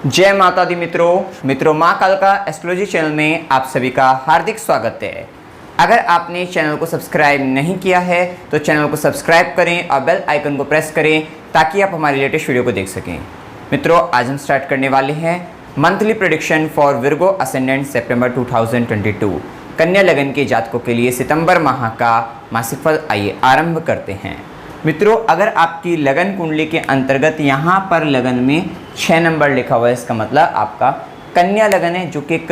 जय माता दी मित्रों माँ कालका एस्ट्रोलॉजी चैनल में आप सभी का हार्दिक स्वागत है। अगर आपने चैनल को सब्सक्राइब नहीं किया है तो चैनल को सब्सक्राइब करें और बेल आइकन को प्रेस करें ताकि आप हमारी लेटेस्ट वीडियो को देख सकें। मित्रों, आज हम स्टार्ट करने वाले हैं monthly prediction for Virgo ascendant September 2022 कन्या लगन के जातकों के लिए सितंबर माह का मासिक फल। आइए आरंभ करते हैं। मित्रों, अगर आपकी लगन कुंडली के अंतर्गत यहाँ पर लगन में 6 नंबर लिखा हुआ है, इसका मतलब आपका कन्या लगन है, जो कि एक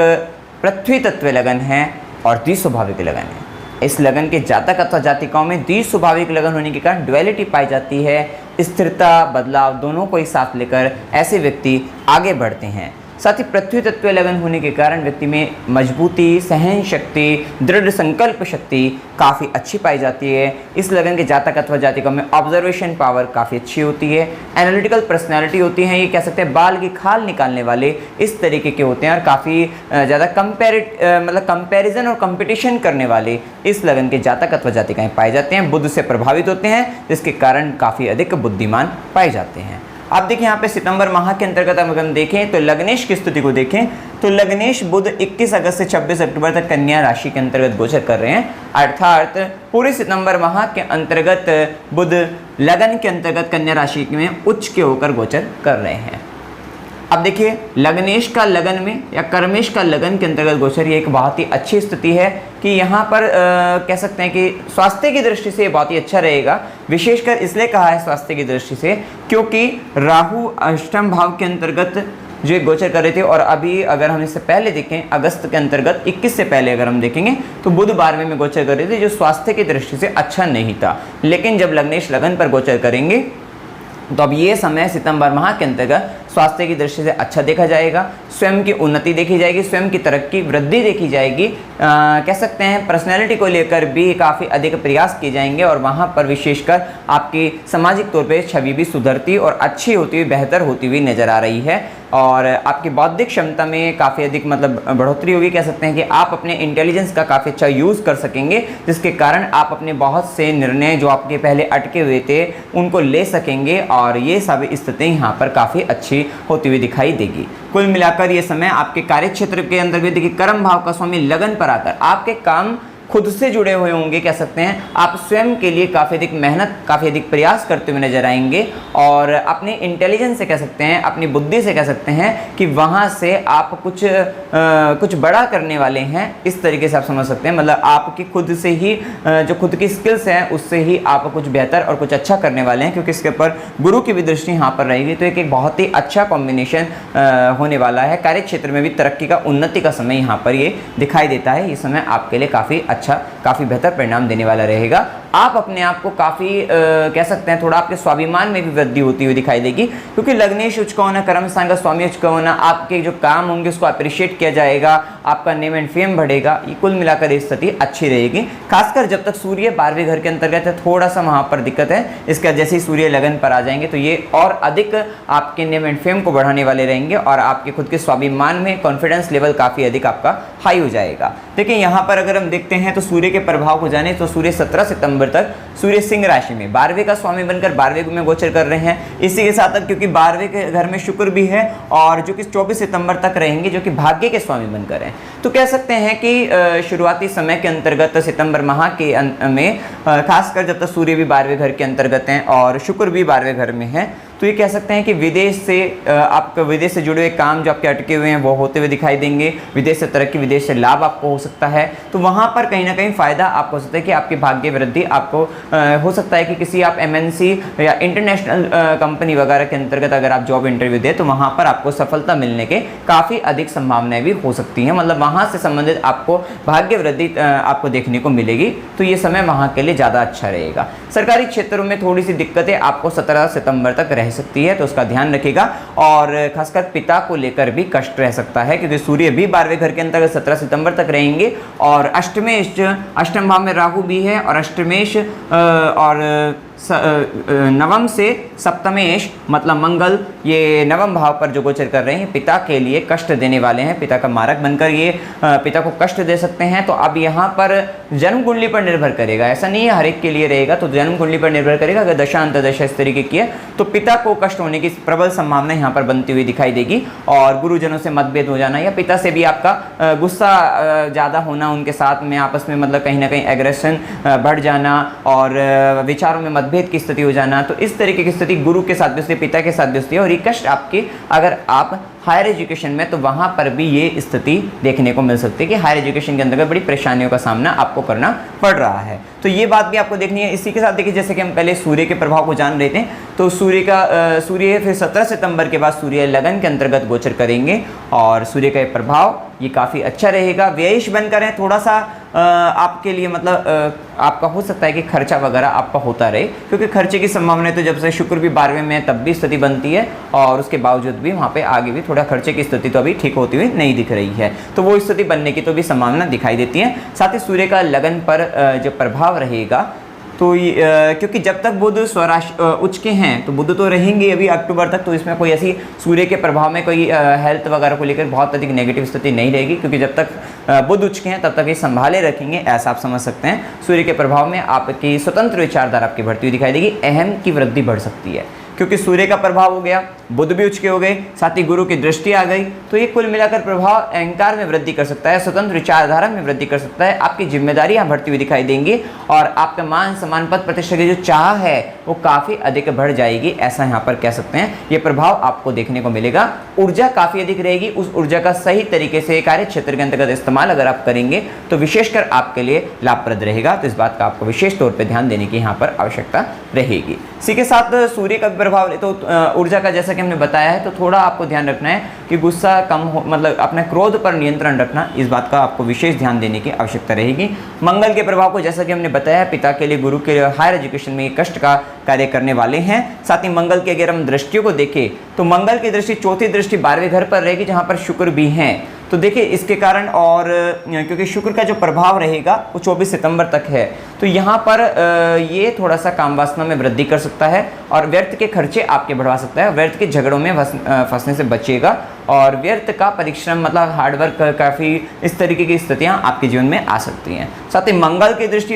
पृथ्वी तत्व लगन है और द्विस्वाभाविक लगन है। इस लगन के जातक अथवा जातिकाओं में द्विस्वाभाविक लगन होने के कारण ड्युअलिटी पाई जाती है। स्थिरता, बदलाव दोनों को एक साथ लेकर ऐसे व्यक्ति आगे बढ़ते हैं। साथ ही पृथ्वी तत्व लगन होने के कारण व्यक्ति में मजबूती, सहन शक्ति, दृढ़ संकल्प शक्ति काफ़ी अच्छी पाई जाती है। इस लगन के जातक अथवा जातिका में ऑब्जर्वेशन पावर काफ़ी अच्छी होती है। एनालिटिकल पर्सनैलिटी होती है। ये कह सकते हैं बाल की खाल निकालने वाले इस तरीके के होते हैं और काफ़ी ज़्यादा कंपैरिजन और कंपटीशन करने वाले इस लगन के जातक अथवा जातिकाएँ पाए जाते हैं। बुध से प्रभावित होते हैं, जिसके कारण काफ़ी अधिक बुद्धिमान पाए जाते हैं। आप देखिए यहाँ पे सितंबर माह के अंतर्गत अगर हम देखें तो लग्नेश की स्थिति को देखें तो लग्नेश बुध 21 अगस्त से 26 अक्टूबर तक कन्या राशि के अंतर्गत गोचर कर रहे हैं। अर्थात पूरे सितंबर माह के अंतर्गत बुध लगन के अंतर्गत कन्या राशि में उच्च के होकर गोचर कर रहे हैं। अब देखिए, लग्नेश का लगन में या कर्मेश का लगन के अंतर्गत गोचर, ये एक बहुत ही अच्छी स्थिति है कि यहाँ पर कह सकते हैं कि स्वास्थ्य की दृष्टि से बहुत ही अच्छा रहेगा। विशेषकर इसलिए कहा है स्वास्थ्य की दृष्टि से क्योंकि राहु अष्टम भाव के अंतर्गत जो गोचर कर रहे थे, और अभी अगर हम इससे पहले देखें अगस्त के अंतर्गत 21 से पहले अगर हम देखेंगे तो बुध 12वें में गोचर कर रहे थे, जो स्वास्थ्य की दृष्टि से अच्छा नहीं था। लेकिन जब लग्नेश लगन पर गोचर करेंगे तो अब ये समय सितंबर माह के अंतर्गत स्वास्थ्य की दृष्टि से अच्छा देखा जाएगा। स्वयं की उन्नति देखी जाएगी, स्वयं की तरक्की वृद्धि देखी जाएगी। कह सकते हैं पर्सनैलिटी को लेकर भी काफ़ी अधिक प्रयास किए जाएंगे और वहाँ पर विशेषकर आपकी सामाजिक तौर पे छवि भी सुधरती और अच्छी होती हुई, बेहतर होती हुई नज़र आ रही है। और आपकी बौद्धिक क्षमता में काफ़ी अधिक बढ़ोतरी होगी। कह सकते हैं कि आप अपने इंटेलिजेंस का काफ़ी अच्छा यूज़ कर सकेंगे, जिसके कारण आप अपने बहुत से निर्णय जो आपके पहले अटके हुए थे उनको ले सकेंगे और ये सब स्थिति यहाँ पर काफ़ी अच्छी होती हुई दिखाई देगी। कुल मिलाकर ये समय आपके कार्य क्षेत्र के अंदर भी देखिए कर्म भाव का स्वामी लगन पर आकर आपके काम खुद से जुड़े हुए होंगे। कह सकते हैं आप स्वयं के लिए काफ़ी अधिक मेहनत, काफ़ी अधिक प्रयास करते हुए नजर आएंगे और अपने इंटेलिजेंस से कह सकते हैं, अपनी बुद्धि से कह सकते हैं कि वहाँ से आप कुछ बड़ा करने वाले हैं। इस तरीके से आप समझ सकते हैं, मतलब आपकी खुद से ही जो खुद की स्किल्स हैं उससे ही आप कुछ बेहतर और कुछ अच्छा करने वाले हैं, क्योंकि इसके ऊपर गुरु की भी दृष्टि यहाँ पर रहेगी। तो एक बहुत ही अच्छा कॉम्बिनेशन होने वाला है। कार्य क्षेत्र में भी तरक्की का, उन्नति का समय यहाँ पर ये दिखाई देता है। ये समय आपके लिए काफ़ी बेहतर परिणाम देने वाला रहेगा। आप अपने आप को काफ़ी कह सकते हैं थोड़ा आपके स्वाभिमान में भी वृद्धि होती हुई दिखाई देगी, क्योंकि लग्नेश उच्च का होना, कर्म स्थान का स्वामी उच्च का होना, आपके जो काम होंगे उसको अप्रिशिएट किया जाएगा, आपका नेम एंड फेम बढ़ेगा। ये कुल मिलाकर ये स्थिति अच्छी रहेगी। खासकर जब तक सूर्य 12वें घर के अंतर्गत है, थोड़ा सा वहाँ पर दिक्कत है। इसका जैसे ही सूर्य लगन पर आ जाएंगे तो ये और अधिक आपके नेम एंड फेम को बढ़ाने वाले रहेंगे और आपके खुद के स्वाभिमान में कॉन्फिडेंस लेवल काफ़ी अधिक आपका हाई हो जाएगा। देखिए यहाँ पर अगर हम देखते हैं तो सूर्य के प्रभाव को जाने तो सूर्य 17 सितंबर तक सूर्य सिंह राशि में 12वें का स्वामी बनकर 12वें में गोचर कर रहे हैं। इसी के साथ क्योंकि 12वें के घर में शुक्र भी है और जो कि 24 सितंबर तक रहेंगे, जो कि भाग्य के स्वामी बनकर हैं। तो कह सकते हैं कि शुरुआती समय के अंतर्गत सितंबर माह के में खासकर जब तक सूर्य भी 12वें घर के अंतर्गत हैं और शुक्र भी 12वें घर में है, तो ये कह सकते हैं कि विदेश से जुड़े हुए काम जो आपके अटके हुए हैं वो होते हुए दिखाई देंगे। विदेश से तरक्की, विदेश से लाभ आपको हो सकता है। तो वहाँ पर कहीं ना कहीं फ़ायदा आपको हो सकता है कि आपकी भाग्य वृद्धि आपको हो सकता है कि किसी आप MNC या इंटरनेशनल कंपनी वगैरह के अंतर्गत अगर आप जॉब इंटरव्यू दें तो वहाँ पर आपको सफलता मिलने के काफ़ी अधिक संभावनाएं भी हो सकती हैं। मतलब वहाँ से संबंधित आपको भाग्य वृद्धि आपको देखने को मिलेगी। तो ये समय वहाँ के लिए ज़्यादा अच्छा रहेगा। सरकारी क्षेत्रों में थोड़ी सी दिक्कतें आपको 17 सितंबर तक रह सकती है, तो उसका ध्यान रखिएगा। और खासकर पिता को लेकर भी कष्ट रह सकता है, क्योंकि सूर्य भी 12वें घर के अंतर्गत 17 सितंबर तक रहेंगे और अष्टम भाव में राहु भी है और अष्टमेश और नवम से सप्तमेश मतलब मंगल ये नवम भाव पर जो गोचर कर रहे हैं, पिता के लिए कष्ट देने वाले हैं, पिता का मारक बनकर ये पिता को कष्ट दे सकते हैं। तो अब यहाँ पर जन्म कुंडली पर निर्भर करेगा, ऐसा नहीं है हर एक के लिए रहेगा, तो जन्म कुंडली पर निर्भर करेगा। अगर दशा अंतर्दशा इस तरीके की है तो पिता को कष्ट होने की प्रबल संभावना यहाँ पर बनती हुई दिखाई देगी, और गुरुजनों से मतभेद हो जाना या पिता से भी आपका गुस्सा ज़्यादा होना, उनके साथ में आपस में मतलब कहीं ना कहीं एग्रेशन बढ़ जाना और विचारों में मतभेद की स्थिति हो जाना। तो इस तरीके की स्थिति गुरु के साथ भी होती है, पिता के साथ भी होती है। और ये कष्ट आपके अगर आप हायर एजुकेशन में, तो वहाँ पर भी ये स्थिति देखने को मिल सकती है कि हायर एजुकेशन के अंतर्गत बड़ी परेशानियों का सामना आपको करना पड़ रहा है। तो ये बात भी आपको देखनी है। इसी के साथ देखिए, जैसे कि हम पहले सूर्य के प्रभाव को जान रहे थे, तो सूर्य फिर 17 सितंबर के बाद सूर्य लगन के अंतर्गत गोचर करेंगे, और सूर्य का प्रभाव ये काफ़ी अच्छा रहेगा। व्ययिश बनकर है, थोड़ा सा आपके लिए मतलब आपका हो सकता है कि खर्चा वगैरह आपका होता रहे, क्योंकि खर्चे की संभावना तो जब से शुक्र भी 12वें में तब भी स्थिति बनती है, और उसके बावजूद भी वहाँ पे आगे भी थोड़ा खर्चे की स्थिति तो अभी ठीक होती हुई नहीं दिख रही है, तो वो स्थिति बनने की तो भी संभावना दिखाई देती है। साथ ही सूर्य का लगन पर जो प्रभाव रहेगा, तो क्योंकि जब तक बुध स्वराशि उच्च के हैं, तो बुध तो रहेंगे अभी अक्टूबर तक, तो इसमें कोई ऐसी सूर्य के प्रभाव में कोई हेल्थ वगैरह को लेकर बहुत अधिक नेगेटिव स्थिति नहीं रहेगी, क्योंकि जब तक बुध उच्च के हैं तब तक ये संभाले रखेंगे, ऐसा आप समझ सकते हैं। सूर्य के प्रभाव में आपकी स्वतंत्र विचारधारा आपकी बढ़ती हुई दिखाई देगी, अहम की वृद्धि बढ़ सकती है, क्योंकि सूर्य का प्रभाव हो गया, बुध भी उच्च के हो गए, साथ ही गुरु की दृष्टि आ गई, तो ये कुल मिलाकर प्रभाव अहंकार में वृद्धि कर सकता है, स्वतंत्र विचारधारा में वृद्धि कर सकता है, आपकी जिम्मेदारियां बढ़ती हुई दिखाई देंगी, और आपका मान सम्मान पद प्रतिष्ठा की जो चाह है वो काफ़ी अधिक बढ़ जाएगी, ऐसा यहाँ पर कह सकते हैं। ये प्रभाव आपको देखने को मिलेगा। ऊर्जा काफ़ी अधिक रहेगी, उस ऊर्जा का सही तरीके से कार्य क्षेत्र के अंतर्गत इस्तेमाल अगर आप करेंगे तो विशेषकर आपके लिए लाभप्रद रहेगा, तो इस बात का आपको विशेष तौर पर ध्यान देने की यहाँ पर आवश्यकता रहेगी। इसी के साथ सूर्य का प्रभाव ले तो ऊर्जा का, जैसा कि हमने बताया है, तो थोड़ा आपको ध्यान रखना है कि गुस्सा कम हो, मतलब अपने क्रोध पर नियंत्रण रखना, इस बात का आपको विशेष ध्यान देने की आवश्यकता रहेगी। मंगल के प्रभाव को जैसा कि हमने बताया, पिता के लिए, गुरु के लिए हायर एजुकेशन में कष्ट का कार्य करने वाले हैं। साथ ही मंगल की अगर हम दृष्टियों को देखें तो मंगल की दृष्टि, चौथी दृष्टि 12वें घर पर रहेगी, जहाँ पर शुक्र भी हैं। तो देखिए इसके कारण, और क्योंकि शुक्र का जो प्रभाव रहेगा वो 24 सितंबर तक है, तो यहाँ पर ये थोड़ा सा काम वासना में वृद्धि कर सकता है, और व्यर्थ के खर्चे आपके बढ़वा सकता है, व्यर्थ के झगड़ों में फंसने से बचिएगा, और व्यर्थ का परिश्रम मतलब हार्डवर्क काफ़ी इस तरीके की स्थितियाँ आपके जीवन में आ सकती हैं। साथ ही मंगल की दृष्टि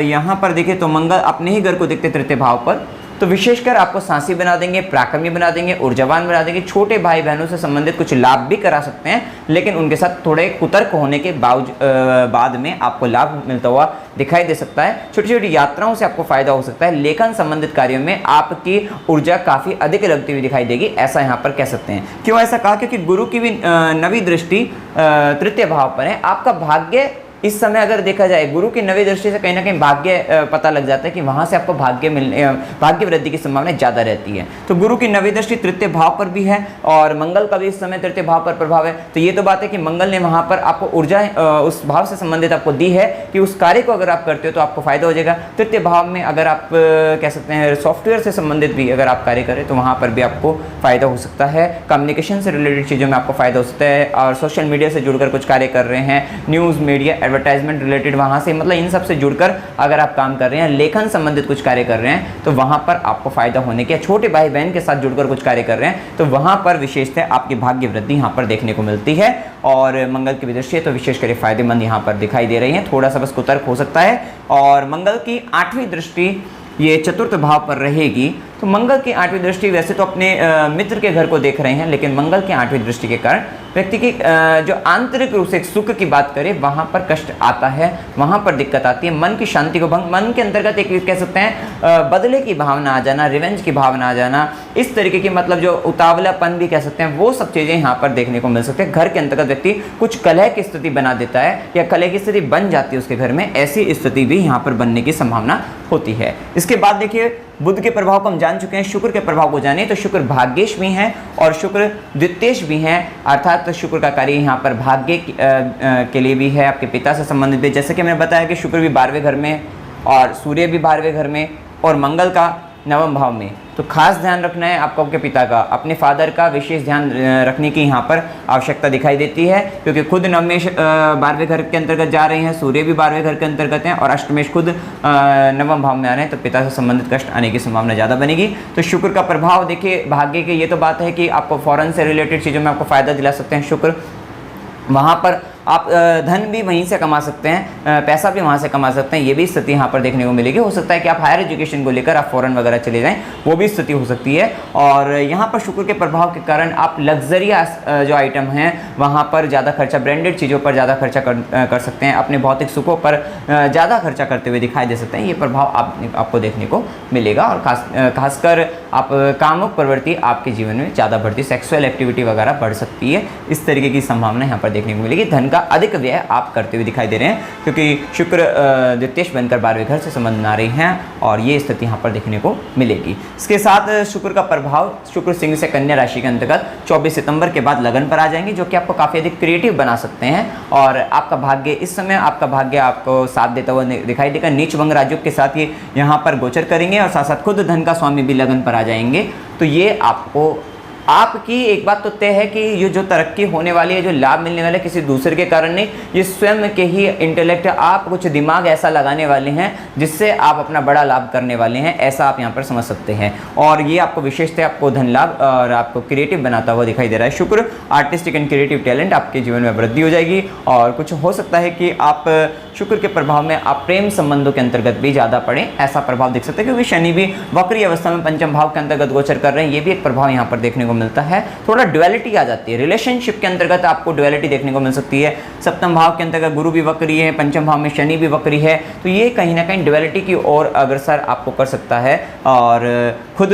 यहाँ पर देखें तो मंगल अपने ही घर को देखते तृतीय भाव पर, तो विशेषकर आपको साहसी बना देंगे, पराक्रमी बना देंगे, ऊर्जावान बना देंगे, छोटे भाई बहनों से संबंधित कुछ लाभ भी करा सकते हैं, लेकिन उनके साथ थोड़े कुतर्क होने के बाद में आपको लाभ मिलता हुआ दिखाई दे सकता है। छोटी छोटी यात्राओं से आपको फायदा हो सकता है, लेखन संबंधित कार्यों में आपकी ऊर्जा काफ़ी अधिक लगती हुई दिखाई देगी, ऐसा यहाँ पर कह सकते हैं। क्यों ऐसा कहा? क्योंकि गुरु की भी नवी दृष्टि तृतीय भाव पर है। आपका भाग्य इस समय अगर देखा जाए, गुरु की नवी दृष्टि से कहीं ना कहीं भाग्य पता लग जाता है कि वहाँ से आपको भाग्य वृद्धि की संभावना ज़्यादा रहती है। तो गुरु की नवी दृष्टि तृतीय भाव पर भी है, और मंगल का भी इस समय तृतीय भाव पर प्रभाव है। तो ये तो बात है कि मंगल ने वहाँ पर आपको ऊर्जा उस भाव से संबंधित आपको दी है कि उस कार्य को अगर आप करते हो तो आपको फायदा हो जाएगा। तृतीय भाव में अगर आप कह सकते हैं सॉफ्टवेयर से संबंधित भी अगर आप कार्य करें तो वहाँ पर भी आपको फायदा हो सकता है। कम्युनिकेशन से रिलेटेड चीज़ों में आपको फायदा हो सकता है, और सोशल मीडिया से जुड़कर कुछ कार्य कर रहे हैं, न्यूज़ मीडिया एडवर्टाइजमेंट रिलेटेड, वहाँ से मतलब इन सब से जुड़कर अगर आप काम कर रहे हैं, लेखन संबंधित कुछ कार्य कर रहे हैं, तो वहाँ पर आपको फायदा होने के, छोटे भाई बहन के साथ जुड़कर कुछ कार्य कर रहे हैं तो वहाँ पर विशेषतः आपकी भाग्य वृद्धि यहाँ पर देखने को मिलती है। और मंगल की दृष्टि है तो विशेषकर फायदेमंद यहाँ पर दिखाई दे रही है। थोड़ा सा बस कुतर्क हो सकता है। और मंगल की 8वीं दृष्टि ये चतुर्थ भाव पर रहेगी, तो मंगल की 8वीं दृष्टि वैसे तो अपने मित्र के घर को देख रहे हैं, लेकिन मंगल की 8वीं दृष्टि के कारण व्यक्ति की जो आंतरिक रूप से सुख की बात करें वहाँ पर कष्ट आता है, वहाँ पर दिक्कत आती है, मन की शांति को भंग, मन के अंतर्गत एक कह सकते हैं बदले की भावना आ जाना, रिवेंज की भावना आ जाना, इस तरीके की मतलब जो उतावलापन भी कह सकते हैं, वो सब चीज़ें यहाँ पर देखने को मिल सकते हैं। घर के अंतर्गत व्यक्ति कुछ कलह की स्थिति बना देता है या कलह की स्थिति बन जाती है उसके घर में, ऐसी स्थिति भी यहाँ पर बनने की संभावना होती है। इसके बाद देखिए बुध के प्रभाव को हम जान चुके हैं, शुक्र के प्रभाव को जानिए। तो शुक्र भाग्येश भी हैं और शुक्र द्वितेश भी हैं, अर्थात तो शुक्र का कार्य यहाँ पर भाग्य के लिए भी है, आपके पिता से संबंधित भी। जैसे कि मैंने बताया कि शुक्र भी 12वें घर में और सूर्य भी 12वें घर में, और मंगल का नवम भाव में, तो खास ध्यान रखना है आपको आपके पिता का, अपने फादर का विशेष ध्यान रखने की यहाँ पर आवश्यकता दिखाई देती है, क्योंकि खुद नवमेश 12वें घर के अंतर्गत जा रहे हैं, सूर्य भी 12वें घर के अंतर्गत हैं और अष्टमेश खुद नवम भाव में आ रहे हैं, तो पिता से संबंधित कष्ट आने की संभावना ज़्यादा बनेगी। तो शुक्र का प्रभाव देखिए भाग्य के, ये तो बात है कि आपको फॉरेन से रिलेटेड चीज़ों में आपको फ़ायदा दिला सकते हैं शुक्र, वहाँ पर आप धन भी वहीं से कमा सकते हैं, पैसा भी वहाँ से कमा सकते हैं, ये भी स्थिति यहाँ पर देखने को मिलेगी। हो सकता है कि आप हायर एजुकेशन को लेकर आप फॉरेन वगैरह चले जाएं, वो भी स्थिति हो सकती है। और यहाँ पर शुक्र के प्रभाव के कारण आप लग्जरियस जो आइटम हैं वहाँ पर ज़्यादा खर्चा, ब्रांडेड चीज़ों पर ज़्यादा खर्चा कर सकते हैं, अपने भौतिक सुखों पर ज़्यादा खर्चा करते हुए दिखाई दे सकते हैं। ये प्रभाव आपको देखने को मिलेगा और खासकर आप कामुक प्रवृत्ति आपके जीवन में ज़्यादा बढ़ती, सेक्सुअल एक्टिविटी वगैरह बढ़ सकती है, इस तरीके की संभावना यहाँ पर देखने को मिलेगी। धन का अधिक व्यय आप करते हुए दिखाई दे रहे हैं, क्योंकि शुक्र द्वितीयेश बनकर 12वें घर से संबंध बना रहे हैं और ये स्थिति यहाँ पर देखने को मिलेगी। इसके साथ शुक्र का प्रभाव, शुक्र सिंह से कन्या राशि के अंतर्गत 24 सितंबर के बाद लगन पर आ जाएंगे, जो कि आपको काफ़ी अधिक क्रिएटिव बना सकते हैं और आपका भाग्य इस समय आपको साथ देता हुआ दिखाई देगा। नीच भंग राजयोग के साथ ये यहाँ पर गोचर करेंगे और साथ साथ खुद धन का स्वामी भी लगन पर आ जाएंगे। तो ये आपकी एक बात तो तय है कि ये जो तरक्की होने वाली है, जो लाभ मिलने वाला है, किसी दूसरे के कारण नहीं, ये स्वयं के ही इंटेलेक्ट, आप कुछ दिमाग ऐसा लगाने वाले हैं जिससे आप अपना बड़ा लाभ करने वाले हैं, ऐसा आप यहाँ पर समझ सकते हैं। और ये आपको विशेषतः आपको धन लाभ और आपको क्रिएटिव बनाता हुआ दिखाई दे रहा है। शुक्र आर्टिस्टिक एंड क्रिएटिव टैलेंट आपके जीवन में वृद्धि हो जाएगी और कुछ हो सकता है कि आप शुक्र के प्रभाव में आप प्रेम संबंधों के अंतर्गत भी ज़्यादा पड़े, ऐसा प्रभाव देख सकते हैं, क्योंकि शनि भी वक्री अवस्था में पंचम भाव के अंतर्गत गोचर कर रहे हैं, ये भी एक प्रभाव यहाँ पर देखने को मिलता है। थोड़ा ड्युअलिटी आ जाती है, रिलेशनशिप के अंतर्गत आपको ड्युअलिटी देखने को मिल सकती है। सप्तम भाव के अंतर्गत गुरु भी वक्री है, पंचम भाव में शनि भी वक्री है, तो ये कहीं ना कहीं ड्युअलिटी की ओर अग्रसर आपको कर सकता है। और खुद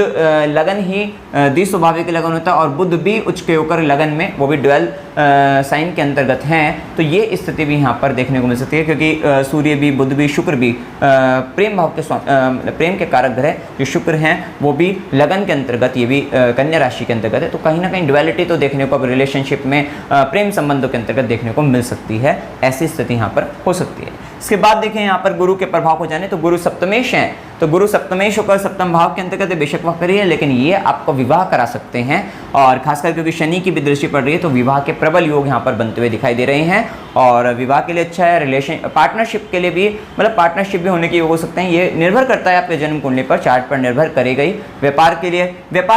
लगन ही द्विस्वाभाविक लगन होता है और बुध भी उच्च के होकर लगन में, वो भी ड्वेल साइन के अंतर्गत हैं, तो ये स्थिति भी यहाँ पर देखने को मिल सकती है, क्योंकि सूर्य भी, बुध भी, शुक्र भी प्रेम भाव के प्रेम के कारक ग्रह जो शुक्र हैं वो भी लगन के अंतर्गत, ये भी कन्या राशि के अंतर्गत है। तो कहीं ना कहीं ड्युअलिटी तो देखने को अब रिलेशनशिप में प्रेम संबंधों के अंतर्गत देखने को मिल सकती है, ऐसी स्थिति यहाँ पर हो सकती है। इसके बाद देखें यहाँ पर गुरु के प्रभाव को जाने, तो गुरु सप्तमेश हैं, तो गुरु सप्तमेश होकर सप्तम भाव के अंतर्गत बेशक वक्री है, लेकिन ये आपको विवाह करा सकते हैं और खासकर क्योंकि शनि की भी दृष्टि पड़ रही है, तो विवाह के प्रबल योग यहाँ पर बनते हुए दिखाई दे रहे हैं और विवाह के लिए अच्छा है। रिलेशन पार्टनरशिप के लिए भी, मतलब पार्टनरशिप भी होने के योग हो सकते हैं, ये निर्भर करता है आपके जन्म कुंडली पर, चार्ट पर निर्भर करेगा ही। व्यापार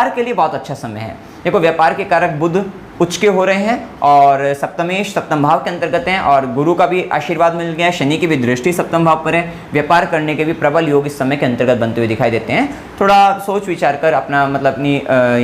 के लिए बहुत अच्छा समय है। देखो व्यापार के कारक बुध उच्च के हो रहे हैं और सप्तमेश सप्तम भाव के अंतर्गत हैं और गुरु का भी आशीर्वाद मिल गया है, शनि की भी दृष्टि सप्तम भाव पर है। व्यापार करने के भी प्रबल योग इस समय के अंतर्गत बनते हुए दिखाई देते हैं। थोड़ा सोच विचार कर अपना, मतलब अपनी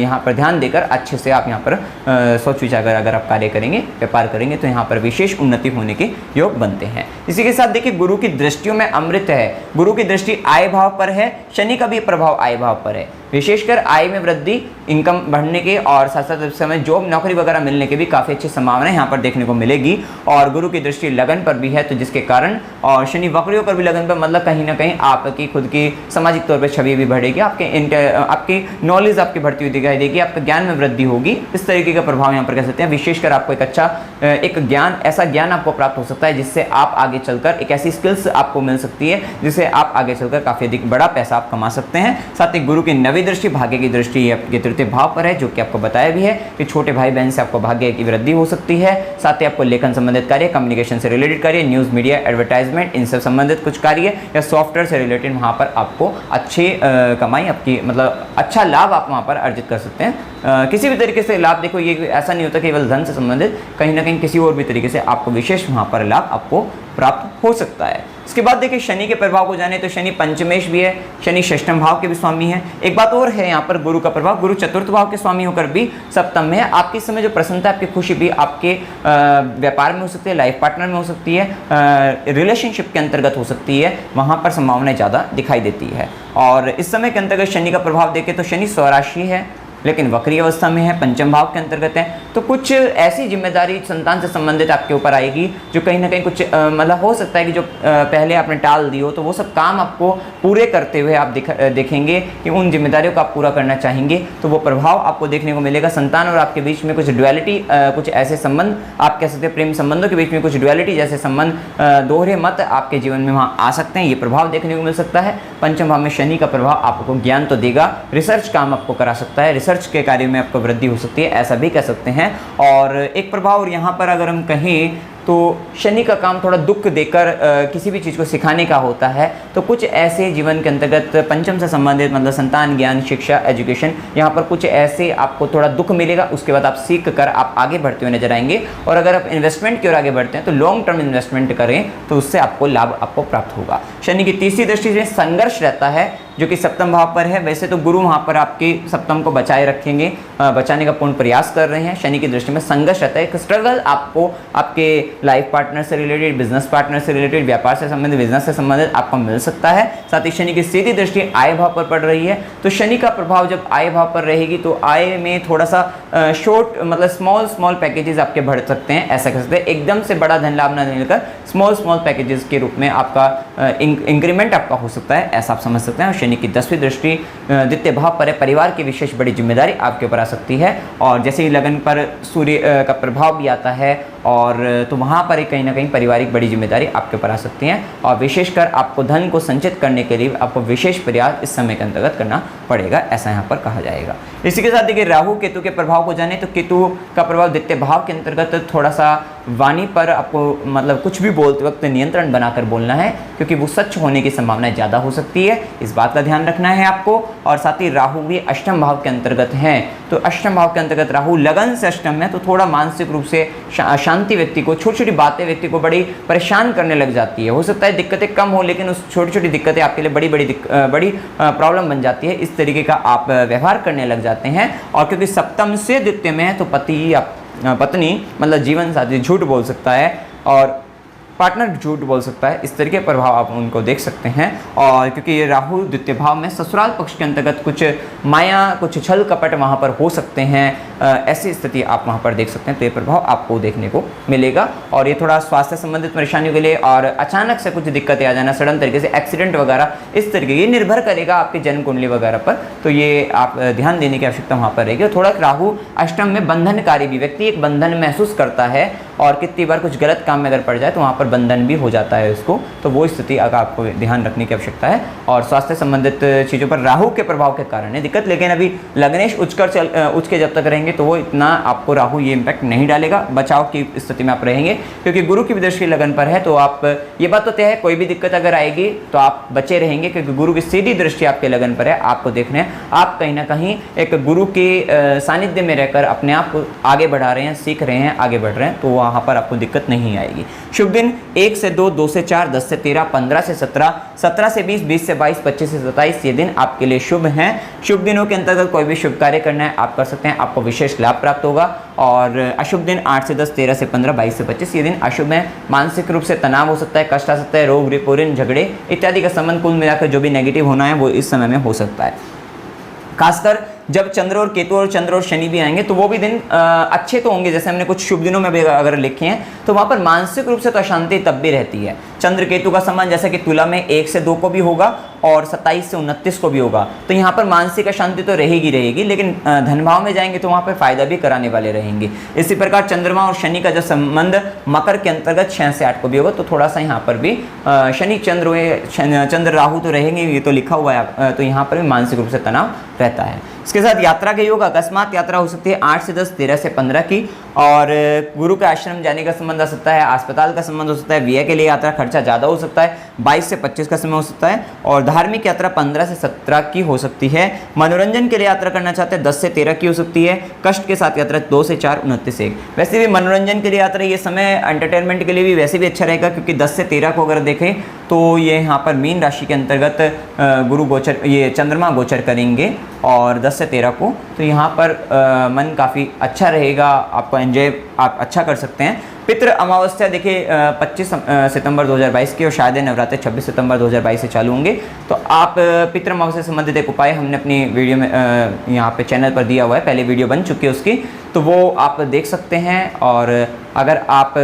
यहाँ पर ध्यान देकर अच्छे से आप यहाँ पर सोच विचार कर अगर आप कार्य करेंगे, व्यापार करेंगे, तो यहाँ पर विशेष उन्नति होने के योग बनते हैं। इसी के साथ देखिए गुरु की दृष्टियों में अमृत है, गुरु की दृष्टि आय भाव पर है, शनि का भी प्रभाव आय भाव पर है, विशेषकर आय में वृद्धि, इनकम बढ़ने के और साथ साथ उस समय जॉब नौकरी वगैरह मिलने के भी काफ़ी अच्छी संभावना यहाँ पर देखने को मिलेगी। और गुरु की दृष्टि लगन पर भी है, तो जिसके कारण, और शनि वक्रियों पर भी लगन पर, मतलब कहीं ना कहीं आपकी खुद की सामाजिक तौर पर छवि भी बढ़ेगी, आपकी नॉलेज आपकी बढ़ती हुई दिखाई देगी, आपका ज्ञान में वृद्धि होगी, इस तरीके का प्रभाव यहाँ पर कह सकते हैं। विशेषकर आपको एक अच्छा ऐसा ज्ञान आपको प्राप्त हो सकता है जिससे आप आगे चलकर एक ऐसी स्किल्स आपको मिल सकती है जिससे आप आगे चलकर काफ़ी अधिक बड़ा पैसा आप कमा सकते हैं। साथ ही गुरु की नवी दृष्टि भाग्य की दृष्टि आपके तृतीय भाव पर है, जो कि आपको बताया भी है कि छोटे भाई बहन से आपको भाग्य की वृद्धि हो सकती है। साथ ही आपको लेखन संबंधित कार्य, कम्युनिकेशन से रिलेटेड कार्य, न्यूज़ मीडिया, एडवर्टाइजमेंट, इनसे संबंधित कुछ कार्य या सॉफ्टवेयर से रिलेटेड वहाँ पर आपको अच्छी कमाई, आपकी मतलब अच्छा लाभ आप वहाँ पर अर्जित कर सकते हैं। किसी भी तरीके से लाभ, देखो ये ऐसा नहीं होता केवल धन से संबंधित, कहीं ना कहीं किसी और भी तरीके से आपको विशेष वहाँ पर लाभ आपको प्राप्त हो सकता है। इसके बाद देखिए शनि के प्रभाव को जाने, तो शनि पंचमेश भी है, शनि षष्ठम भाव के भी स्वामी है। एक बात और है यहाँ पर गुरु का प्रभाव, गुरु चतुर्थ भाव के स्वामी होकर भी सप्तम में है। आपकी समय जो प्रसन्नता, आपकी खुशी भी आपके व्यापार में हो सकती है, लाइफ पार्टनर में हो सकती है, रिलेशनशिप के अंतर्गत हो सकती है, वहाँ पर संभावनाएं ज़्यादा दिखाई देती है। और इस समय के अंतर्गत शनि का प्रभाव देखें तो शनि स्वराशि है, लेकिन वक्री अवस्था में है, पंचम भाव के अंतर्गत है, तो कुछ ऐसी जिम्मेदारी संतान से संबंधित आपके ऊपर आएगी जो कहीं ना कहीं कुछ मतलब हो सकता है कि जो पहले आपने टाल दी हो, तो वो सब काम आपको पूरे करते हुए आप देखेंगे कि उन जिम्मेदारियों को आप पूरा करना चाहेंगे, तो वो प्रभाव आपको देखने को मिलेगा। संतान और आपके बीच में कुछ ड्युअलिटी, कुछ ऐसे संबंध आप कह सकते हैं, प्रेम संबंधों के बीच में कुछ ड्युअलिटी जैसे संबंध, दोहरे मत आपके जीवन में वहाँ आ सकते हैं, ये प्रभाव देखने को मिल सकता है। पंचम भाव में शनि का प्रभाव आपको ज्ञान तो देगा, रिसर्च काम आपको करा सकता है, रिसर्च के कार्य में आपको वृद्धि हो सकती है, ऐसा भी कह सकते हैं। और एक प्रभाव और यहाँ पर अगर हम कहें तो शनि का काम थोड़ा दुख देकर किसी भी चीज़ को सिखाने का होता है, तो कुछ ऐसे जीवन के अंतर्गत पंचम से संबंधित मतलब संतान, ज्ञान, शिक्षा, एजुकेशन, यहाँ पर कुछ ऐसे आपको थोड़ा दुख मिलेगा, उसके बाद आप सीख कर आप आगे बढ़ते हुए नजर आएंगे। और अगर आप इन्वेस्टमेंट की ओर आगे बढ़ते हैं तो लॉन्ग टर्म इन्वेस्टमेंट करें तो उससे आपको लाभ आपको प्राप्त होगा। शनि की तीसरी दृष्टि से संघर्ष रहता है जो कि सप्तम भाव पर है। वैसे तो गुरु वहाँ पर आपके सप्तम को बचाए रखेंगे, बचाने का पूर्ण प्रयास कर रहे हैं। शनि की दृष्टि में संघर्ष रहता है, एक स्ट्रगल आपको आपके लाइफ पार्टनर से रिलेटेड, बिजनेस पार्टनर से रिलेटेड, व्यापार से संबंधित, बिजनेस से संबंधित आपको मिल सकता है। साथ ही शनि की सीधी दृष्टि आय भाव पर पड़ रही है, तो शनि का प्रभाव जब आय भाव पर रहेगी तो आय में थोड़ा सा शॉर्ट मतलब स्मॉल पैकेजेस आपके बढ़ सकते हैं, ऐसा कह सकते हैं। एकदम से बड़ा धन लाभ न मिलकर स्मॉल पैकेजेस के रूप में आपका इंक्रीमेंट आपका हो सकता है, ऐसा आप समझ सकते हैं। शनि की 10वीं दृष्टि द्वितीय भाव पर है, परिवार की विशेष बड़ी जिम्मेदारी आपके ऊपर आ सकती है। और जैसे ही लगन पर सूर्य का प्रभाव भी आता है और तो वहाँ पर कहीं ना कहीं पारिवारिक बड़ी जिम्मेदारी आपके ऊपर आ सकती हैं। और विशेषकर आपको धन को संचित करने के लिए आपको विशेष प्रयास इस समय के अंतर्गत करना पड़ेगा, ऐसा यहाँ पर कहा जाएगा। इसी के साथ देखिए राहु केतु के प्रभाव को जाने तो केतु का प्रभाव द्वितीय भाव के अंतर्गत थोड़ा सा वाणी पर आपको मतलब कुछ भी बोलते वक्त नियंत्रण बनाकर बोलना है, क्योंकि वो सच होने की संभावना ज़्यादा हो सकती है, इस बात का ध्यान रखना है आपको। और साथ ही राहु भी अष्टम भाव के अंतर्गत हैं, तो अष्टम भाव के अंतर्गत राहु लगन से अष्टम में, तो थोड़ा मानसिक रूप से शांति व्यक्ति को, छोटी छोटी बातें व्यक्ति को बड़ी परेशान करने लग जाती है। हो सकता है दिक्कतें कम हो, लेकिन उस छोटी छोटी दिक्कतें आपके लिए बड़ी प्रॉब्लम बन जाती है। इस तरीके का आप व्यवहार करने लग जाते हैं। और क्योंकि सप्तम से द्वितीय में है तो पति या पत्नी मतलब जीवन साथी झूठ बोल सकता है और पार्टनर झूठ बोल सकता है, इस तरीके प्रभाव आप उनको देख सकते हैं। और क्योंकि ये राहु द्वितीय भाव में ससुराल पक्ष के अंतर्गत कुछ माया, कुछ छल कपट वहाँ पर हो सकते हैं, ऐसी स्थिति आप वहाँ पर देख सकते हैं, तो ये प्रभाव आपको देखने को मिलेगा। और ये थोड़ा स्वास्थ्य संबंधित परेशानियों के लिए और अचानक से कुछ दिक्कतें आ जाना, सडन तरीके से एक्सीडेंट वगैरह, इस तरीके ये निर्भर करेगा आपकी जन्म कुंडली वगैरह पर, तो ये आप ध्यान देने की आवश्यकता वहाँ पर रहेगी। थोड़ा राहु अष्टम में बंधनकारी भी, व्यक्ति एक बंधन महसूस करता है और कितनी बार कुछ गलत काम में अगर पड़ जाए तो वहाँ पर बंधन भी हो जाता है उसको, तो वो स्थिति अगर आपको ध्यान रखने की आवश्यकता है। और स्वास्थ्य संबंधित चीज़ों पर राहु के प्रभाव के कारण है दिक्कत, लेकिन अभी लग्नेश उच्च के जब तक रहेंगे तो वो इतना आपको राहु ये इम्पैक्ट नहीं डालेगा, बचाव की स्थिति में आप रहेंगे। क्योंकि गुरु की दृष्टि लगन पर है तो आप ये बात तो तय है, कोई भी दिक्कत अगर आएगी तो आप बचे रहेंगे, क्योंकि गुरु की सीधी दृष्टि आपके लगन पर है। आपको देखना है आप कहीं ना कहीं एक गुरु के सानिध्य में रहकर अपने आप को आगे बढ़ा रहे हैं, सीख रहे हैं, आगे बढ़ रहे हैं, तो वहाँ पर आपको दिक्कत नहीं आएगी। शुभ दिन 1 से 2, 2 से 4, 10 से 13, 15 से 17, 17 से 20, 20 से 22, 25 से 27 ये दिन आपके लिए शुभ हैं। शुभ दिनों के अंतर्गत कोई भी शुभ कार्य करना है आप कर सकते हैं, आपको विशेष लाभ प्राप्त होगा। और अशुभ दिन 8 से 10, 13 से 15, 22 से 25 ये दिन अशुभ है। मानसिक रूप से तनाव हो सकता है, कष्ट आ सकता है, रोग, रिपोरिन, झगड़े इत्यादि का संबंध कुल मिलाकर जो भी नेगेटिव होना है वो इस समय में हो सकता है। खासकर जब चंद्र और केतु और चंद्र और शनि भी आएंगे तो वो भी दिन अच्छे तो होंगे, जैसे हमने कुछ शुभ दिनों में भी अगर लिखे हैं तो वहाँ पर मानसिक रूप से तो अशांति तब भी रहती है। चंद्र केतु का संबंध जैसे कि तुला में 1 से 2 को भी होगा और 27 से 29 को भी होगा, तो यहाँ पर मानसिक अशांति तो रहेगी, लेकिन धन भाव में जाएंगे तो वहाँ पर फायदा भी कराने वाले रहेंगे। इसी प्रकार चंद्रमा और शनि का जो संबंध मकर के अंतर्गत 6 से 8 को भी होगा, तो थोड़ा सा यहाँ पर भी शनि चंद्र राहु तो रहेंगे, ये तो लिखा हुआ है, तो यहाँ पर भी मानसिक रूप से तनाव रहता है। इसके साथ यात्रा के योग, अकस्मात यात्रा हो सकती है 8 से 10, 13 से 15 की, और गुरु के आश्रम जाने का संबंध आ सकता है, अस्पताल का संबंध हो सकता है, व्यय के लिए यात्रा खर्चा ज़्यादा हो सकता है, 22 से 25 का समय हो सकता है, और धार्मिक यात्रा 15 से 17 की हो सकती है। मनोरंजन के लिए यात्रा करना चाहते हैं 10 से 13 की हो सकती है। कष्ट के साथ यात्रा 2 से 4, 29 से 1। वैसे भी मनोरंजन के लिए यात्रा ये समय एंटरटेनमेंट के लिए भी वैसे भी अच्छा रहेगा, क्योंकि 10 से 13 को अगर देखें तो ये यहाँ पर मीन राशि के अंतर्गत गुरु गोचर, ये चंद्रमा गोचर करेंगे, और 10 से 13 को, तो यहाँ पर मन काफ़ी अच्छा रहेगा, आपको एंजॉय आप अच्छा कर सकते हैं। पितृ अमावस्या देखिए 25 सितंबर 2022 की, और शायद नवरात्रि 26 सितंबर 2022 से चालू होंगे। तो आप पितृ अमावस्या से संबंधित एक उपाय हमने अपनी वीडियो में यहाँ पे चैनल पर दिया हुआ है, पहले वीडियो बन चुकी है उसकी, तो वो आप देख सकते हैं। और अगर आप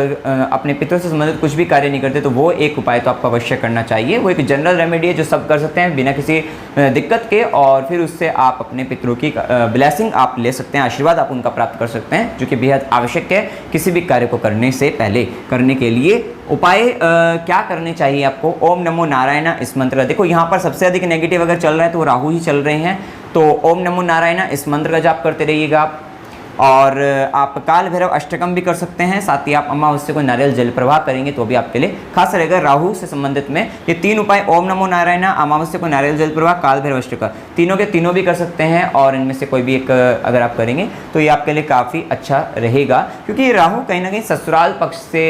अपने पितरों से संबंधित कुछ भी कार्य नहीं करते तो वो एक उपाय तो आपको अवश्य करना चाहिए। वो एक जनरल रेमेडी है जो सब कर सकते हैं बिना किसी दिक्कत के, और फिर उससे आप अपने पितरों की ब्लेसिंग आप ले सकते हैं, आशीर्वाद आप उनका प्राप्त कर सकते हैं, जो कि बेहद आवश्यक है किसी भी कार्य को करने से पहले। करने के लिए उपाय क्या करने चाहिए आपको? ओम नमो नारायण इस मंत्र, देखो यहाँ पर सबसे अधिक नेगेटिव अगर चल रहा है तो राहु ही चल रहे हैं, तो ओम नमो नारायण इस मंत्र का जाप करते रहिएगा आप। और आप काल भैरव अष्टकम भी कर सकते हैं, साथ ही आप अमावस्या को नारियल जल प्रवाह करेंगे तो भी आपके लिए खास रहेगा। राहु से संबंधित में ये 3 उपाय, ओम नमो नारायण, अमावस्या को नारियल जल प्रवाह, काल भैरव अष्टकम, तीनों के तीनों भी कर सकते हैं। और इनमें से कोई भी एक अगर आप करेंगे तो ये आपके लिए काफ़ी अच्छा रहेगा, क्योंकि राहु कहीं ना कहीं ससुराल पक्ष से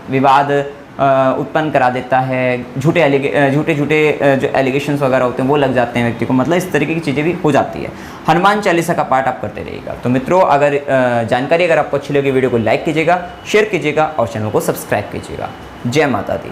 विवाद उत्पन्न करा देता है, झूठे जो एलिगेशंस वगैरह होते हैं वो लग जाते हैं व्यक्ति को, मतलब इस तरीके की चीज़ें भी हो जाती है। हनुमान चालीसा का पाठ आप करते रहिएगा। तो मित्रों, अगर जानकारी अगर आपको अच्छी लगी वीडियो को लाइक कीजिएगा, शेयर कीजिएगा और चैनल को सब्सक्राइब कीजिएगा। जय माता दी।